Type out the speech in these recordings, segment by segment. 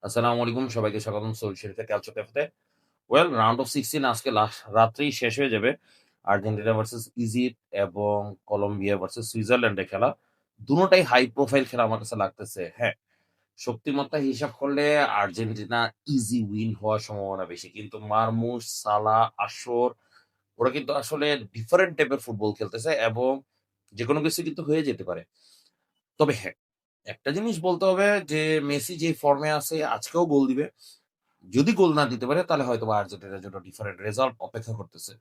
আসসালামু আলাইকুম। সবাইকে স্বাগতম সৌদি শরীফে ক্যালচো ক্যাফেতে। রাউন্ড অফ 16 আজকে রাত্রেই শেষ হয়ে যাবে। আর্জেন্টিনা ভার্সাস ইজিপ্ট এবং কলম্বিয়া ভার্সাস সুইজারল্যান্ডের খেলা। দুটোটাই হাই প্রোফাইল খেলা আমার কাছে লাগতেছে। হ্যাঁ, শক্তিমত্তা হিসাব করলে আর্জেন্টিনা ইজি উইন হওয়ার সম্ভাবনা বেশি। কিন্তু মারমুশ, সালাহ, আসর ওরা কিন্তু আসলে ডিফারেন্ট টাইপের ফুটবল খেলতেছে এবং যেকোনো কিছু কিন্তু হয়ে যেতে পারে। তবে হ্যাঁ, একটা জিনিস বলতে হবে যে মেসি যে ফর্মে আছে আজকেও গোল দিবে। যদি গোল না দিতে পারে তাহলে হয়তোবা আর্জেন্টিনার জন্য ডিফারেন্ট রেজাল্ট অপেক্ষা করতেছে।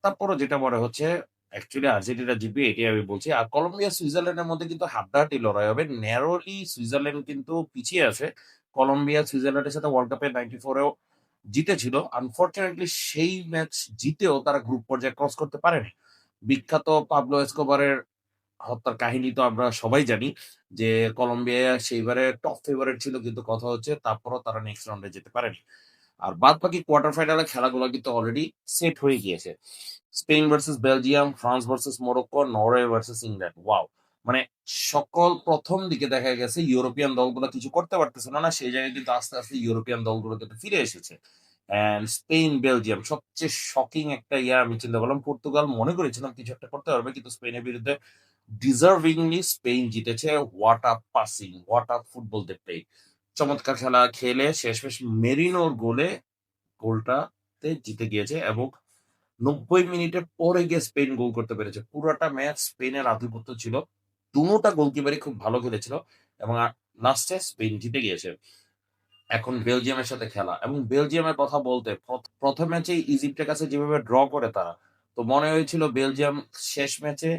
তারপরও যেটা মনে হচ্ছে অ্যাকচুয়ালি আর্জেন্টিনা জিতবে এটাই আমি বলছি। আর কলম্বিয়া সুইজারল্যান্ডের মধ্যে কিন্তু হাড্ডাহাড্ডি লড়াই হবে। ন্যারোলি সুইজারল্যান্ড কিন্তু পিছিয়ে আছে। কলম্বিয়া সুইজারল্যান্ডের সাথে ওয়ার্ল্ড কাপে 94 এও জিতেছিল। আনফরচুনেটলি সেই ম্যাচ জিতেও তারা গ্রুপ পর্যায়ে ক্রস করতে পারেনি। বিখ্যাত পাবলো এসকোবারের হত্যার কাহিনী তো আমরা সবাই জানি যে কলম্বিয়া সেইবারে টপ ফেভারিট ছিল কিন্তু কথা হচ্ছে তারপরও তারা নেক্সট রাউন্ডে যেতে পারেনি। আর বাদবাকি কোয়ার্টার ফাইনালের খেলাগুলো কিন্তু অলরেডি সেট হয়ে গিয়েছে। Spain versus Belgium, France versus Morocco, Norway versus England. Wow! মানে সকল ১ম দিকে দেখা গেছে ইউরোপিয়ান দলগুলো কিছু করতে পারতেছে না। সেই জায়গায় কিন্তু আস্তে, আস্তে ইউরোপিয়ান দলগুলো কিন্তু ফিরে এসেছে। অ্যান্ড স্পেন, বেলজিয়াম সবচেয়ে শকিং একটা আমি চিন্তা করলাম। পর্তুগাল মনে করেছিলাম কিছু একটা করতে পারবে। কিন্তু স্পেনের বিরুদ্ধে ডিজার্ভিংলি স্পেন জিতেছে। What a passing! What a football they played! চমৎকার খেলা খেলে শেষমেশ মেরিনোর গোলটাতে জিতে গিয়েছে এবং ৯০ মিনিটের পরে গিয়ে স্পেন গোল করতে পেরেছে। পুরাটা ম্যাচ স্পেনের আধিপত্য ছিল। দুটোটা গোলকিপারই খুব ভালো খেলেছিল এবং লাস্টে স্পেন জিতে গিয়েছে। এখন বেলজিয়ামের সাথে খেলা এবং বেলজিয়ামের কথা বলতে ১ম ম্যাচেই ইজিপ্টের কাছে যেভাবে ড্র করে তারা, তো মনে হয়েছিল বেলজিয়াম শেষ ম্যাচে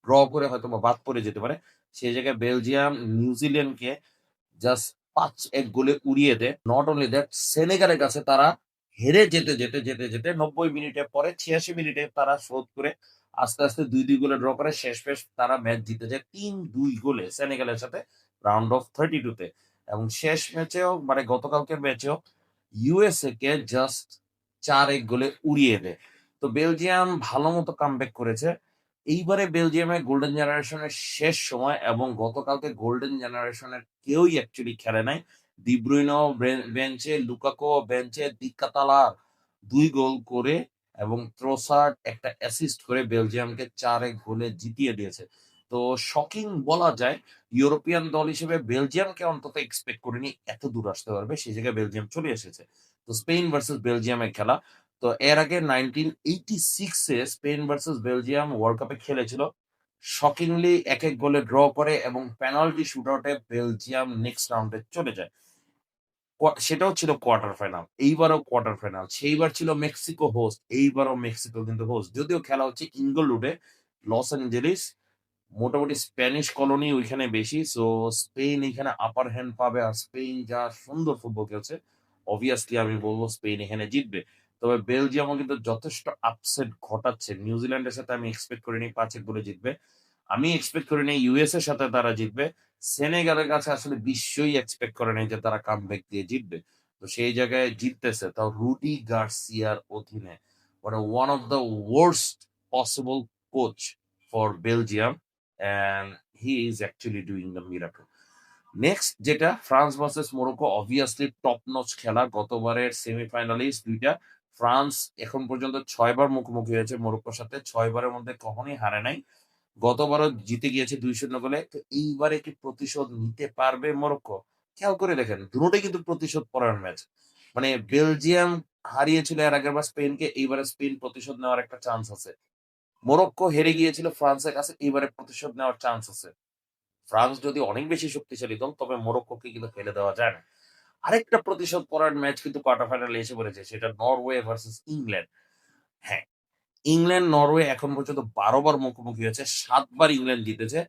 ড্র করে হয়তোবা বাদ পড়ে যেতে পারে। সেই জায়গায় বেলজিয়াম নিউজিল্যান্ডকে জাস্ট ৫-১ গোলে উড়িয়ে দেয়। নট অনলি দ্যাট সেনেগালের কাছে তারা হেরে যেতে ৯০ মিনিটের পরে ৮৬ মিনিটে তারা শোধ করে আস্তে, আস্তে ২-২ গোলে ড্র করে শেষমেশ তারা ম্যাচ জিতে যায় ৩-২ গোলে সেনেগালের সাথে রাউন্ড অফ 32 তে। এবং শেষ ম্যাচেও মানে গতকালকের ম্যাচেও ইউএসএ কে জাস্ট ৪-১ গোলে উড়িয়ে দেয়। তো বেলজিয়াম ভালোমতো কামব্যাক করেছে। এইবারে বেলজিয়ামের গোল্ডেন জেনারেশনের শেষ সময় এবং গতকালকে গোল্ডেন জেনারেশনের কেউই অ্যাকচুয়ালি খেলে নাই। ডি ব্রুইনো বেঞ্চে, লুকাকো বেঞ্চে, দিক্কাতালা ২ গোল করে এবং ট্রোসার্ড একটা অ্যাসিস্ট করে বেলজিয়ামকে ৪-১ গোলে জিতিয়ে দিয়েছে। তো শকিং বলা যায়। ইউরোপিয়ান দল হিসেবে বেলজিয়ামকে অন্তত এক্সপেক্ট করিনি এত দূর আসতে পারবে। সেই জায়গায় বেলজিয়াম চলে এসেছে। তো স্পেন ভার্সাস বেলজিয়ামের খেলা। তো এর আগে 1986 এ স্পেন ভার্সাস বেলজিয়াম ওয়ার্ল্ড কাপে খেলেছিল। শকিংলি ১-১ গোলে ড্র করে এবং পেনাল্টি শুটআউটে বেলজিয়াম নেক্সট রাউন্ডে চলে যায়। সেটাও ছিল কোয়ার্টার ফাইনাল। এইবারও কোয়ার্টার ফাইনাল। সেইবার ছিল মেক্সিকো হোস্ট। এইবারও মেক্সিকো কিন্তু হোস্ট। যদিও খেলা হচ্ছে ইঙ্গলউডে, লস এঞ্জেলিস। মোটামুটি স্প্যানিশ কলোনি ওইখানে বেশি। সো স্পেন এখানে আপার হ্যান্ড পাবে। আর স্পেন যা সুন্দর ফুটবল খেলছে, অবভিয়াসলি আমি বলব স্পেন এখানে জিতবে। তবে বেলজিয়ামও কিন্তু যথেষ্ট আপসেট ঘটাচ্ছে। নিউজিল্যান্ডের সাথে আমি এক্সপেক্ট করিনি ৫-১ গোলে জিতবে। আমি এক্সপেক্ট করিনি ইউএস এর সাথে তারা জিতবে। সেনেগালের কাছে আসলে বিশ্বই এক্সপেক্ট করে নাই যে তারা কামব্যাক দিয়ে জিতবে। তো সেই জায়গায় জিততেছে তাও রুডি গার্সিয়ার অধীনে। মানে one of the worst possible coach for Belgium and he is actually doing the miracle. Next যেটা France versus Morocco obviously top notch খেলা। গতবারের সেমিফাইনালিস্ট ২ টা। ফ্রান্স এখন পর্যন্ত ৬ বার মুখোমুখি হয়েছে মরক্কোর সাথে। ৬ বারের মধ্যে কখনোই হারে নাই। গতবারও জিতে গিয়েছে ২-০ গোলে। তো এইবারে কি প্রতিশোধ নিতে পারবে মরক্কো? খেয়াল করে দেখেন, দুটোটাই কিন্তু প্রতিশোধ পরায়ণ ম্যাচ। মানে বেলজিয়াম হারিয়েছিল এর আগেরবার স্পেনকে, এইবারে স্পেন প্রতিশোধ নেওয়ার একটা চান্স আছে। মরক্কো হেরে গিয়েছিল ফ্রান্সের কাছে, এইবারে প্রতিশোধ নেওয়ার চান্স আছে। ফ্রান্স যদি অনেক বেশি শক্তিশালী দল, তবে মরক্কোকে কিন্তু ফেলে দেওয়া যায় না। আরেকটা প্রতিশোধ পরায়ণ ম্যাচ কিন্তু কোয়ার্টার ফাইনালে এসে পড়েছে। সেটা নরওয়ে ভার্সাস ইংল্যান্ড। হ্যাঁ, ইংল্যান্ড, নরওয়ে এখন পর্যন্ত ১২ বার মুখোমুখি হয়েছে। ৭ বার ইংল্যান্ড জিতেছে,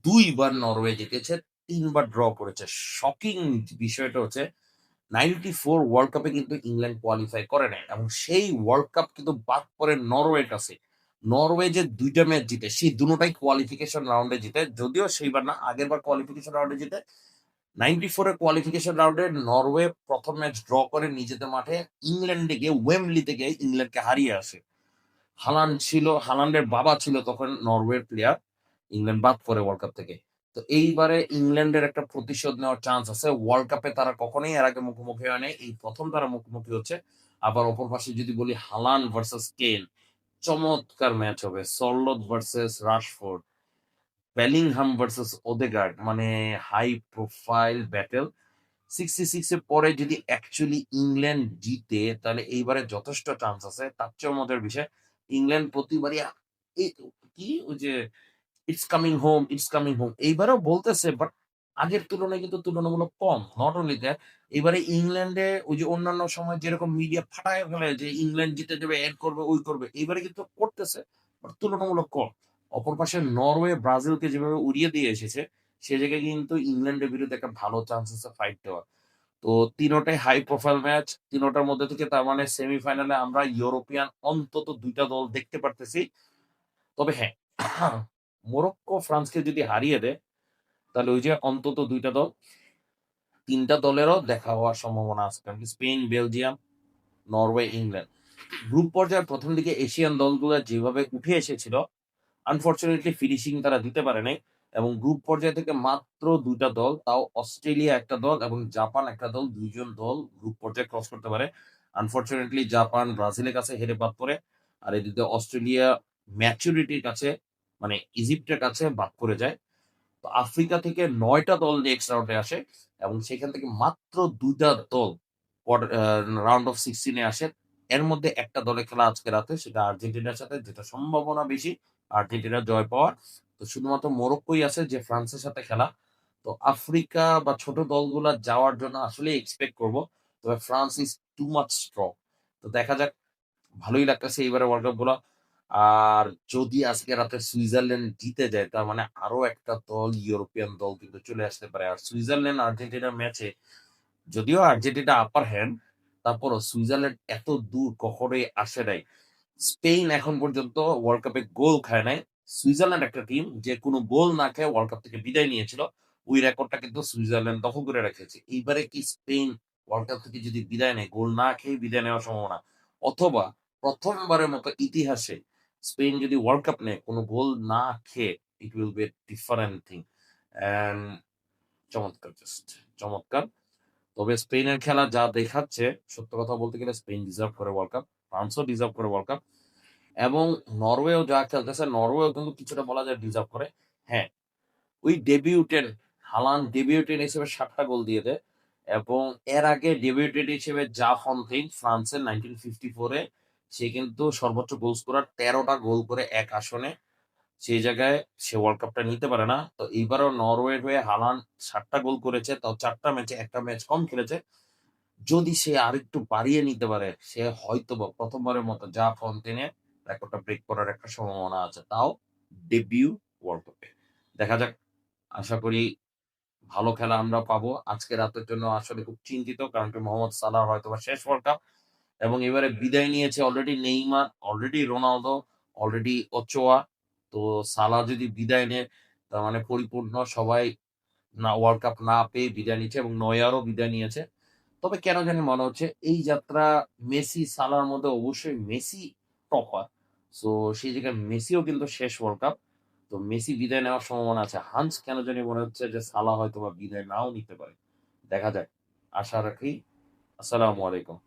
২ বার নরওয়ে জিতেছে, ৩ বার ড্র করেছে। শকিং বিষয়টা হচ্ছে 94 ওয়ার্ল্ড কাপে কিন্তু ইংল্যান্ড কোয়ালিফাই করে নাই এবং সেই ওয়ার্ল্ড কাপ কিন্তু বাদ পড়ে নরওয়ের কাছে। নরওয়ে যে ২ টা ম্যাচ জিতে, সেই দুটোটাই কোয়ালিফিকেশন রাউন্ডে জিতে। যদিও সেইবার না, আগেরবার কোয়ালিফিকেশন রাউন্ডে জিতে। 94 এর কোয়ালিফিকেশন রাউন্ডে নরওয়ে ১ম ম্যাচ ড্র করে নিজেদের মাঠে ইংল্যান্ডে গিয়ে ওয়েম্বলিতে গিয়ে ইংল্যান্ডকে হারিয়ে আসে। হালান্ড ছিল, হালান্ডের বাবা ছিল তখন নরওয়ের প্লেয়ার। ইংল্যান্ড বাদ পড়ে ওয়ার্ল্ড কাপ থেকে। তো এইবারে ইংল্যান্ডের একটা প্রতিশোধ নেওয়ার চান্স আছে। ওয়ার্ল্ড কাপে তারা কখনোই এর আগে মুখোমুখি হয় নাই। এই ১ম তারা মুখোমুখি হচ্ছে। আবার অপর পাশে যদি বলি হালান্ড ভার্সাস কেইন, চমৎকার ম্যাচ হবে। সল্লদ ভার্সাস রাশফোর্ড, বেলিংহাম ভার্সাস ওদেগার্ড, মানে হাই প্রোফাইল ব্যাটল। 66 এর পরে যদি অ্যাকচুয়ালি ইংল্যান্ড জিতে, তাহলে এইবারে যথেষ্ট চান্স আছে। তার চেয়েও মজার বিষয়, ইংল্যান্ড প্রতিবারই এই কি ওই যে it's coming home, it's coming home. এইবারেও বলতেছে, বাট আগের তুলনায় কিন্তু তুলনামূলক কম। নট অনলি দ্যাট, এবারে ইংল্যান্ডে ওই যে অন্যান্য সময় যেরকম মিডিয়া ফাটায় ফেলে যে ইংল্যান্ড জিতে যাবে, এড করবে, ওই করবে। এইবারে কিন্তু করতেছে, বাট তুলনামূলক কম। অপর পাশে নরওয়ে ব্রাজিলকে যেভাবে উড়িয়ে দিয়ে এসেছে, সে জায়গায় কিন্তু ইংল্যান্ডের বিরুদ্ধে একটা ভালো চান্স আছে ফাইট দেওয়ার। তো তিনোটাই হাই প্রোফাইল ম্যাচ। তিনোটার মধ্যে থেকে তার মানে সেমিফাইনালে আমরা ইউরোপিয়ান অন্তত ২ টা দল দেখতে পারতেছি। তবে হ্যাঁ, মোরক্কো ফ্রান্সকে যদি হারিয়ে দেয়, তাহলে ওই যে অন্তত ২ টা দল, ৩ টা দলেরও দেখা হওয়ার সম্ভাবনা আছে। কারণ কি Spain, Belgium, Norway, England. Group পর্যায়ে ১ম দিকে এশিয়ান দলগুলো যেভাবে উঠে এসেছিল, আনফরচুনেটলি ফিনিশিং তারা দিতে পারে নাই। এবং গ্রুপ পর্যায় থেকে মাত্র ২ টা দল, তাও অস্ট্রেলিয়া একটা দল এবং জাপান একটা দল, ২ জন দল গ্রুপ পর্যায়ে ক্রস করতে পারে। আনফরচুনেটলি জাপান ব্রাজিলের কাছে হেরে বাদ পড়ে। আর এদিকে অস্ট্রেলিয়া ম্যাচুরিটির কাছে, মানে ইজিপ্টের কাছে বাদ পড়ে যায়। তো আফ্রিকা থেকে ৯ টা দল নেক্সট রাউন্ডে আসে এবং সেখান থেকে মাত্র ২ টা দল রাউন্ড অফ 16 এ আসে। এর মধ্যে একটা দলের খেলা আজকে রাতে, সেটা আর্জেন্টিনার সাথে, যেটা সম্ভাবনা বেশি আর্জেন্টিনার জয় পাওয়ার। তো শুধুমাত্র মোরক্কোই আছে যে ফ্রান্সের সাথে খেলা। তো আফ্রিকা বা ছোট দলগুলা যাওয়ার জন্য আসলেই এক্সপেক্ট করব। তবে France is too much strong. তো দেখা যাক, ভালোই লাগতেছে এইবারে ওয়ার্ল্ড কাপ গুলা। আর যদি আজকে রাতে সুইজারল্যান্ড জিতে যায়, তার মানে আরো একটা দল, ইউরোপিয়ান দল কিন্তু চলে আসতে পারে। আর সুইজারল্যান্ড আর্জেন্টিনার ম্যাচে, যদিও আর্জেন্টিনা আপার হ্যান্ড, তারপরও সুইজারল্যান্ড এত দূর কখনোই আসে নাই। স্পেন এখন পর্যন্ত ওয়ার্ল্ড কাপে গোল খায় নাই। সুইজারল্যান্ড একটা টিম যে কোনো গোল না খেয়ে ওয়ার্ল্ড কাপ থেকে বিদায় নিয়েছিল। ওই রেকর্ডটা কিন্তু সুইজারল্যান্ড দখল করে রেখেছে। এইবারে কি স্পেন ওয়ার্ল্ড কাপ থেকে যদি বিদায় নেয়, গোল না খেয়ে বিদায় নেওয়ার সম্ভাবনা। অথবা প্রথমবারের মতো ইতিহাসে স্পেন যদি ওয়ার্ল্ড কাপ নেয় কোনো গোল না খেয়ে, it will B a different thing. And চমৎকার, জাস্ট চমৎকার। তবে স্পেনের খেলা যা দেখাচ্ছে, সত্য কথা বলতে গেলে স্পেন ডিজার্ভ করে ওয়ার্ল্ড কাপ। ফ্রান্সও ডিজার্ভ করে ওয়ার্ল্ড কাপ। এবং নরওয়েও যা খেলতেছে, নরওয়েও কিন্তু কিছুটা বলা যায় ডিজার্ভ করে। হ্যাঁ, ওই ডেবিউটেন্ট হালান্ড ডেবিউটেন্ট হিসেবে ৭ টা গোল দিয়ে দেয়। এবং এর আগে ডেবিউটেন্ট হিসেবে জা ফন্তেইন ফ্রান্সের 1954 এ সে কিন্তু সর্বোচ্চ গোল স্কোরার, ১৩ টা গোল করে এক আসনে। সেই জায়গায় সে ওয়ার্ল্ড কাপটা নিতে পারে না। তো এইবারও নরওয়ের হয়ে হালান্ড ৭ টা গোল করেছে, তাও ৪ টা ম্যাচে, ১ টা ম্যাচ কম খেলেছে। যদি সে আরেকটু বাড়িয়ে নিতে পারে, সে হয়তোবা ১ম বারের মতো জা ফন্তেইনের রেকর্ডটা ব্রেক করার একটা সম্ভাবনা আছে। তাও ডেবিউ ওয়ার্ল্ড কাপে। দেখা যাক, আশা করি ভালো খেলা আমরা পাবো। আজকে রাতের জন্য আসলে খুব চিন্তিত। কারণ কি মোহাম্মদ সালাহর হয়তোবা শেষ ওয়ার্ল্ড কাপ এবং এবারে বিদায় নিয়েছে already Neymar, already Ronaldo, already Ochoa. তো সালাহ যদি বিদায় নেয়, তার মানে পরিপূর্ণ সবাই না ওয়ার্ল্ড কাপ না পেয়ে বিদায় নিচ্ছে এবং নয়্যারও বিদায় নিয়েছে। তবে কেন জানি মনে হচ্ছে এই যাত্রা মেসি, সালাহর মধ্যে অবশ্যই মেসি টপার। সো সেই জায়গায় মেসিও কিন্তু শেষ ওয়ার্ল্ড কাপ। তো মেসি বিদায় নেওয়ার সম্ভাবনা আছে। হান্স কেন জানি মনে হচ্ছে যে সালাহ হয়তোবা বিদায় নাও নিতে পারে। দেখা যাক। আশা রাখি। আসসালামু আলাইকুম।